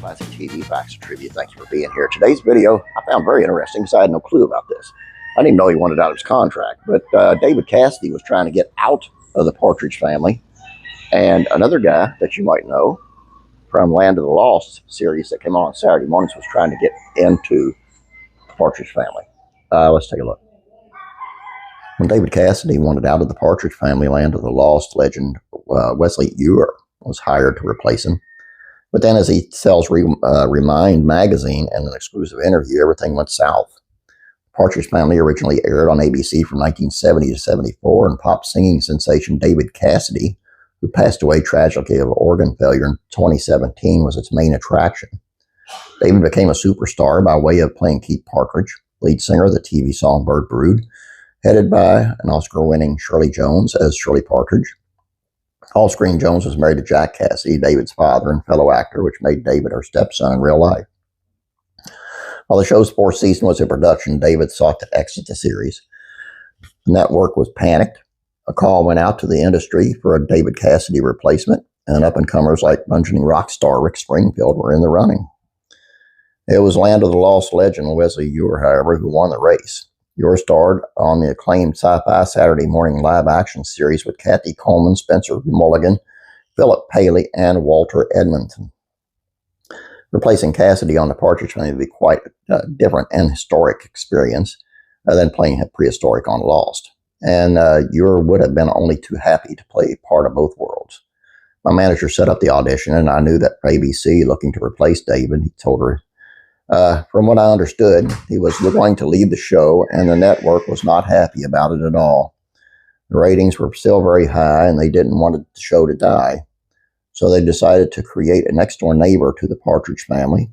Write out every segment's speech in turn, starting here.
Classic TV Facts and Trivia. Thanks for being here. Today's video I found very interesting because I had no clue about this. I didn't even know he wanted out of his contract, but David Cassidy was trying to get out of the Partridge Family, and another guy that you might know from Land of the Lost series that came on Saturday mornings was trying to get into the Partridge Family. Let's take a look. When David Cassidy wanted out of the Partridge Family Land of the Lost, legend Wesley Eure was hired to replace him. But then as he tells Remind magazine in an exclusive interview, everything went south. Partridge Family originally aired on ABC from 1970 to 74, and pop singing sensation David Cassidy, who passed away tragically of organ failure in 2017, was its main attraction. David became a superstar by way of playing Keith Partridge, lead singer of the TV Songbird Brood, headed by an Oscar-winning Shirley Jones as Shirley Partridge. Off-screen, Jones was married to Jack Cassidy, David's father and fellow actor, which made David her stepson in real life. While the show's fourth season was in production, David sought to exit the series. The network was panicked. A call went out to the industry for a David Cassidy replacement, and up-and-comers like burgeoning rock star Rick Springfield were in the running. It was Land of the Lost legend Wesley Eure, however, who won the race. Eure starred on the acclaimed sci-fi Saturday morning live-action series with Kathy Coleman, Spencer Mulligan, Philip Paley, and Walter Edmonton. Replacing Cassidy on the Partridge Family would be quite a different and historic experience than playing prehistoric on Lost. And Eure would have been only too happy to play part of both worlds. My manager set up the audition, and I knew that ABC, looking to replace David, he told her, from what I understood, he was going to leave the show, and the network was not happy about it at all. The ratings were still very high, and they didn't want the show to die. So they decided to create a next-door neighbor to the Partridge Family.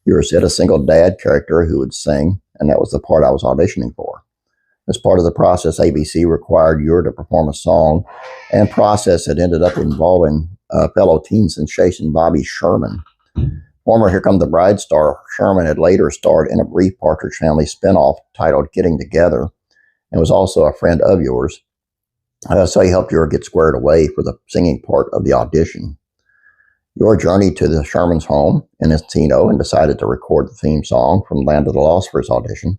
Eure said a single dad character who would sing, and that was the part I was auditioning for. As part of the process, ABC required Eure to perform a song, and process that ended up involving fellow teen sensation Bobby Sherman. Former Here Come the Bride star Sherman had later starred in a brief Partridge Family spinoff titled Getting Together, and was also a friend of Eure's. So he helped Eure get squared away for the singing part of the audition. Eure journeyed to the Sherman's home in Encino and decided to record the theme song from Land of the Lost for his audition.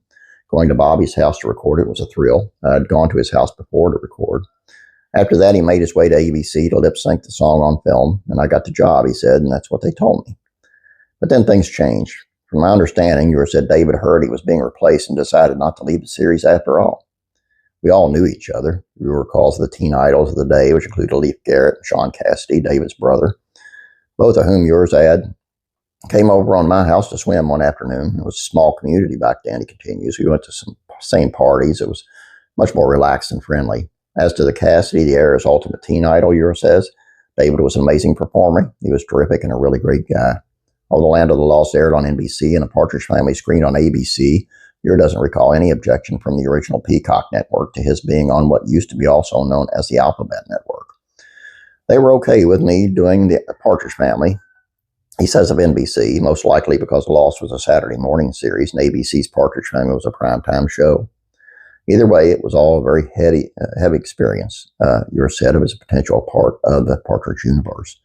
Going to Bobby's house to record it was a thrill. I had gone to his house before to record. After that, he made his way to ABC to lip-sync the song on film, and I got the job, he said, and that's what they told me. But then things changed. From my understanding, Eure said David heard he was being replaced and decided not to leave the series after all. We all knew each other. Eure calls the teen idols of the day, which included Leif Garrett and Sean Cassidy, David's brother, both of whom Eure's ad came over on my house to swim one afternoon. It was a small community back then, he continues. We went to some same parties. It was much more relaxed and friendly. As to the Cassidy, the era's ultimate teen idol, Eure says, David was an amazing performer. He was terrific and a really great guy. Although Land of the Lost aired on NBC and a Partridge Family screened on ABC, Eure doesn't recall any objection from the original Peacock network to his being on what used to be also known as the Alphabet Network. They were okay with me doing the Partridge Family, he says of NBC, most likely because Lost was a Saturday morning series and ABC's Partridge Family was a primetime show. Either way, it was all a very heavy experience, Eure said of his potential part of the Partridge universe.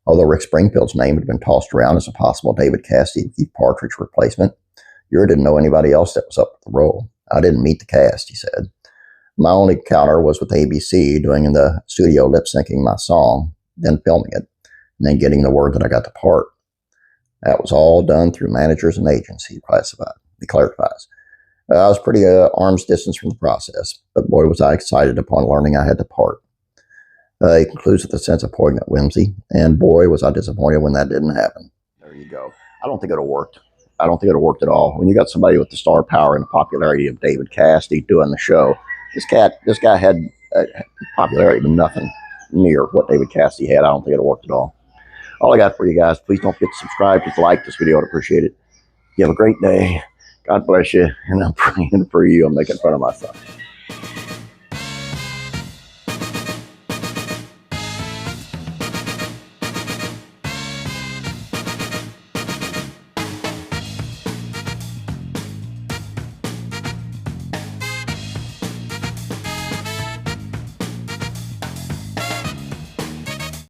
Although Rick Springfield's name had been tossed around as a possible David Cassidy Keith Partridge replacement, Eure didn't know anybody else that was up for the role. I didn't meet the cast, he said. My only encounter was with ABC doing in the studio lip-syncing my song, then filming it, and then getting the word that I got the part. That was all done through managers and agents, he clarifies. I was pretty arm's distance from the process, but boy was I excited upon learning I had the part. He concludes with a sense of poignant whimsy, and boy was I disappointed when that didn't happen. There you go. I don't think it would have worked. I don't think it would have worked at all. When you got somebody with the star power and the popularity of David Cassidy doing the show, this guy had popularity but nothing near what David Cassidy had. I don't think it would have worked at all. All I got for you guys, please don't forget to subscribe. Just like this video. I'd appreciate it. You have a great day. God bless you. And I'm praying for you. I'm making fun of my son.